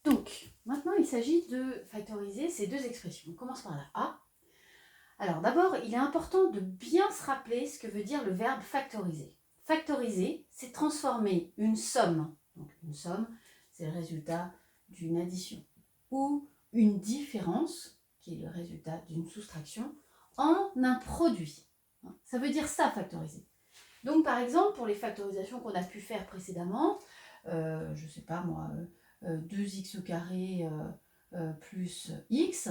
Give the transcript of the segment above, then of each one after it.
Donc, maintenant, il s'agit de factoriser ces deux expressions. On commence par la A. Alors, d'abord, il est important de bien se rappeler ce que veut dire le verbe factoriser. Factoriser, c'est transformer une somme. Donc, une somme, c'est le résultat d'une addition. Ou une différence, qui est le résultat d'une soustraction, en un produit. Ça veut dire ça, factoriser. Donc, par exemple, pour les factorisations qu'on a pu faire précédemment, je ne sais pas moi, 2x au carré plus x,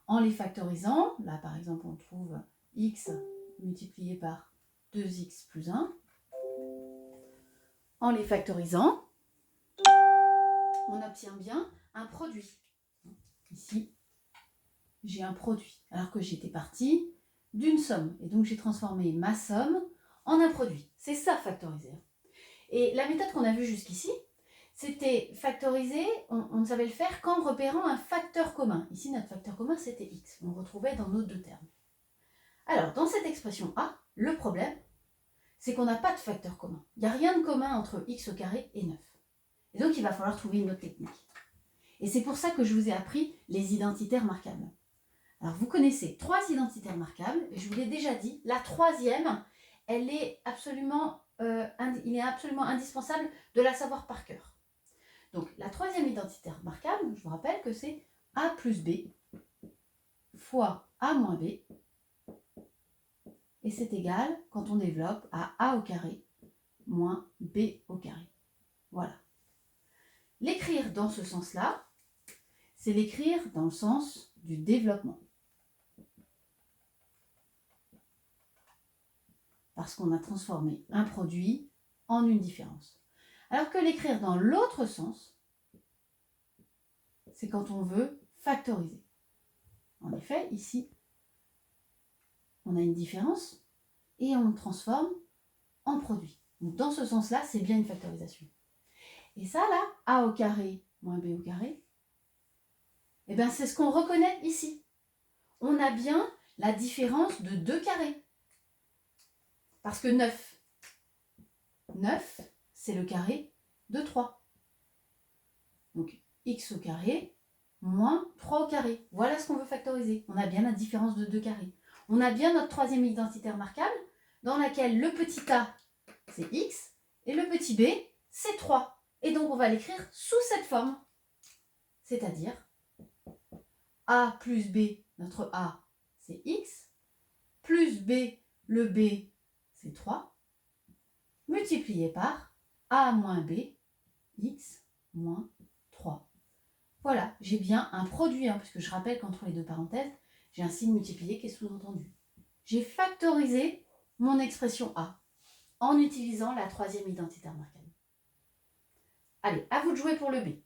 en les factorisant, là par exemple on trouve x multiplié par 2x plus 1, en les factorisant, on obtient bien un produit. Ici, j'ai un produit, alors que j'étais partie d'une somme, et donc j'ai transformé ma somme en un produit. C'est ça factoriser. Et la méthode qu'on a vue jusqu'ici, c'était factoriser, on savait le faire qu'en repérant un facteur commun. Ici, notre facteur commun, c'était x. On le retrouvait dans nos deux termes. Alors, dans cette expression A, le problème, c'est qu'on n'a pas de facteur commun. Il n'y a rien de commun entre x au carré et 9. Et donc, il va falloir trouver une autre technique. Et c'est pour ça que je vous ai appris les identitaires marquables. Alors, vous connaissez 3 identitaires marquables, et je vous l'ai déjà dit, la troisième, il est absolument indispensable de la savoir par cœur. Donc, la troisième identitaire marquable, je vous rappelle que c'est A plus B fois A moins B, et c'est égal, quand on développe, à A au carré moins B au carré. Voilà. L'écrire dans ce sens-là, c'est l'écrire dans le sens du développement. Parce qu'on a transformé un produit en une différence. Alors que l'écrire dans l'autre sens, c'est quand on veut factoriser. En effet, ici, on a une différence et on le transforme en produit. Donc dans ce sens-là, c'est bien une factorisation. Et ça, là, A au carré moins B au carré, eh bien, c'est ce qu'on reconnaît ici. On a bien la différence de 2 carrés. Parce que 9, c'est le carré de 3. Donc, x au carré moins 3 au carré. Voilà ce qu'on veut factoriser. On a bien la différence de 2 carrés. On a bien notre troisième identitaire marquable, dans laquelle le petit a, c'est x, et le petit b, c'est 3. Et donc, on va l'écrire sous cette forme. C'est-à-dire, a plus b, notre a, c'est x, plus b, le b, c'est 3, multiplié par a moins b, x moins 3. Voilà, j'ai bien un produit, puisque je rappelle qu'entre les deux parenthèses, j'ai un signe multiplié qui est sous-entendu. J'ai factorisé mon expression A en utilisant la troisième identitaire marquable. Allez, à vous de jouer pour le B.